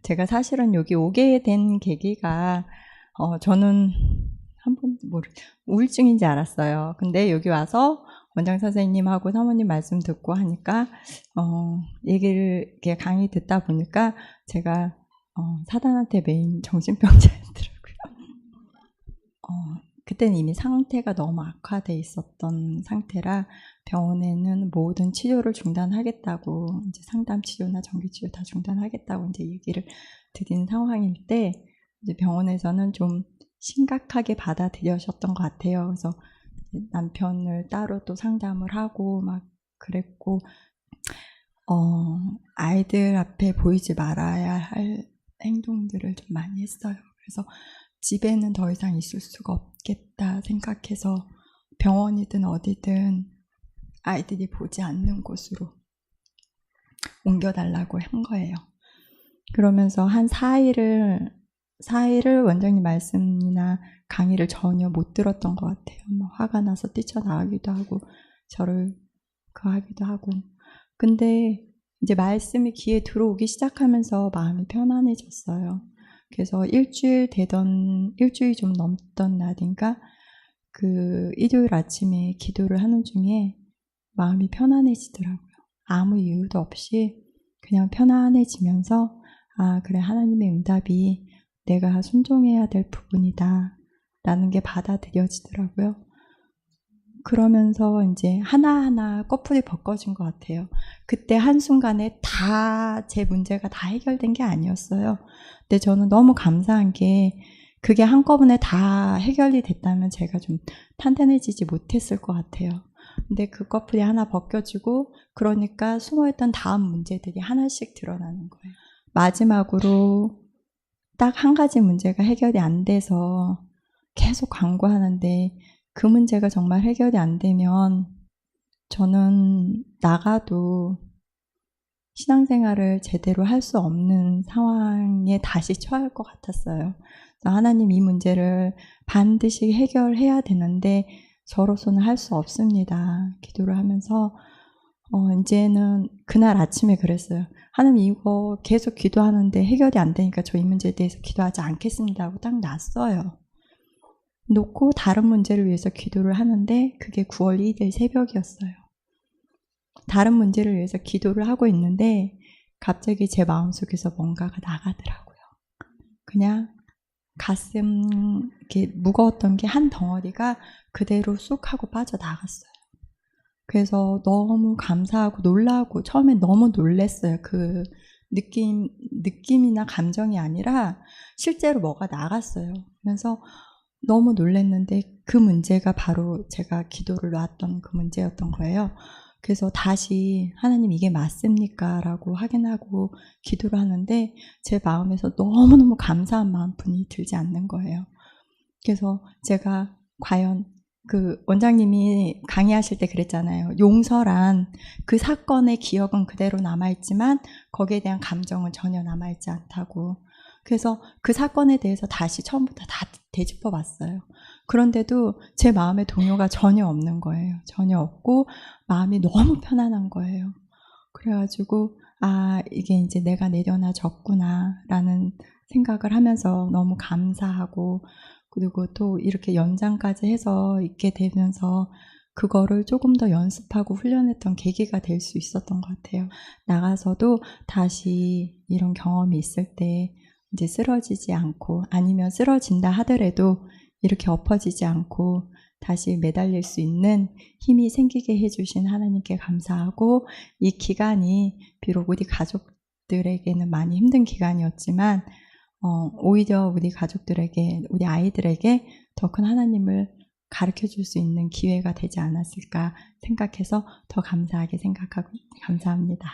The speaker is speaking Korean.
제가 사실은 여기 오게 된 계기가 저는 한번 우울증인지 알았어요. 근데 여기 와서 원장 선생님하고 사모님 말씀 듣고 하니까 얘기를 이렇게 강의 듣다 보니까 제가 사단한테 메인 정신병자였더라고요. 그때는 이미 상태가 너무 악화돼 있었던 상태라 병원에는 모든 치료를 중단하겠다고, 이제 상담 치료나 정기 치료 다 중단하겠다고 이제 얘기를 드린 상황일 때, 이제 병원에서는 좀 심각하게 받아들여셨던 것 같아요. 그래서 남편을 따로 또 상담을 하고 막 그랬고, 아이들 앞에 보이지 말아야 할 행동들을 좀 많이 했어요. 그래서 집에는 더 이상 있을 수가 없겠다 생각해서 병원이든 어디든 아이들이 보지 않는 곳으로 옮겨달라고 한 거예요. 그러면서 한 4일을 원장님 말씀이나 강의를 전혀 못 들었던 것 같아요. 뭐 화가 나서 뛰쳐나가기도 하고 저를 하기도 하고. 근데 이제 말씀이 귀에 들어오기 시작하면서 마음이 편안해졌어요. 그래서 일주일 좀 넘던 날인가 그 일요일 아침에 기도를 하는 중에 마음이 편안해지더라고요. 아무 이유도 없이 그냥 편안해지면서 그래, 하나님의 응답이 내가 순종해야 될 부분이다 라는 게 받아들여지더라고요. 그러면서 이제 하나하나 꺼풀이 벗겨진 것 같아요. 그때 한순간에 다 제 문제가 다 해결된 게 아니었어요. 근데 저는 너무 감사한 게 그게 한꺼번에 다 해결이 됐다면 제가 좀 탄탄해지지 못했을 것 같아요. 근데 그 꺼풀이 하나 벗겨지고 그러니까 숨어있던 다음 문제들이 하나씩 드러나는 거예요. 마지막으로 딱 한 가지 문제가 해결이 안 돼서 계속 광고하는데 그 문제가 정말 해결이 안 되면 저는 나가도 신앙생활을 제대로 할 수 없는 상황에 다시 처할 것 같았어요. 하나님, 이 문제를 반드시 해결해야 되는데 저로서는 할 수 없습니다. 기도를 하면서 이제는 그날 아침에 그랬어요. 하나님, 이거 계속 기도하는데 해결이 안 되니까 저 이 문제에 대해서 기도하지 않겠습니다 하고 딱 놨어요. 놓고 다른 문제를 위해서 기도를 하는데 그게 9월 1일 새벽이었어요. 다른 문제를 위해서 기도를 하고 있는데 갑자기 제 마음속에서 뭔가가 나가더라고요. 그냥 가슴 이렇게 무거웠던 게 한 덩어리가 그대로 쑥 하고 빠져나갔어요. 그래서 너무 감사하고 놀라고 처음엔 너무 놀랐어요. 그 느낌이나 감정이 아니라 실제로 뭐가 나갔어요. 그래서 너무 놀랐는데 그 문제가 바로 제가 기도를 놨던 그 문제였던 거예요. 그래서 다시 하나님 이게 맞습니까? 라고 확인하고 기도를 하는데 제 마음에서 너무너무 감사한 마음뿐이 들지 않는 거예요. 그래서 제가 과연 그 원장님이 강의하실 때 그랬잖아요. 용서란 그 사건의 기억은 그대로 남아있지만 거기에 대한 감정은 전혀 남아있지 않다고. 그래서 그 사건에 대해서 다시 처음부터 다 되짚어 봤어요. 그런데도 제 마음에 동요가 전혀 없는 거예요. 전혀 없고 마음이 너무 편안한 거예요. 그래가지고 이게 이제 내가 내려놔졌구나 라는 생각을 하면서 너무 감사하고, 그리고 또 이렇게 연장까지 해서 있게 되면서 그거를 조금 더 연습하고 훈련했던 계기가 될 수 있었던 것 같아요. 나가서도 다시 이런 경험이 있을 때 이제 쓰러지지 않고, 아니면 쓰러진다 하더라도 이렇게 엎어지지 않고 다시 매달릴 수 있는 힘이 생기게 해주신 하나님께 감사하고, 이 기간이 비록 우리 가족들에게는 많이 힘든 기간이었지만 오히려 우리 가족들에게, 우리 아이들에게 더 큰 하나님을 가르쳐 줄 수 있는 기회가 되지 않았을까 생각해서 더 감사하게 생각하고 감사합니다.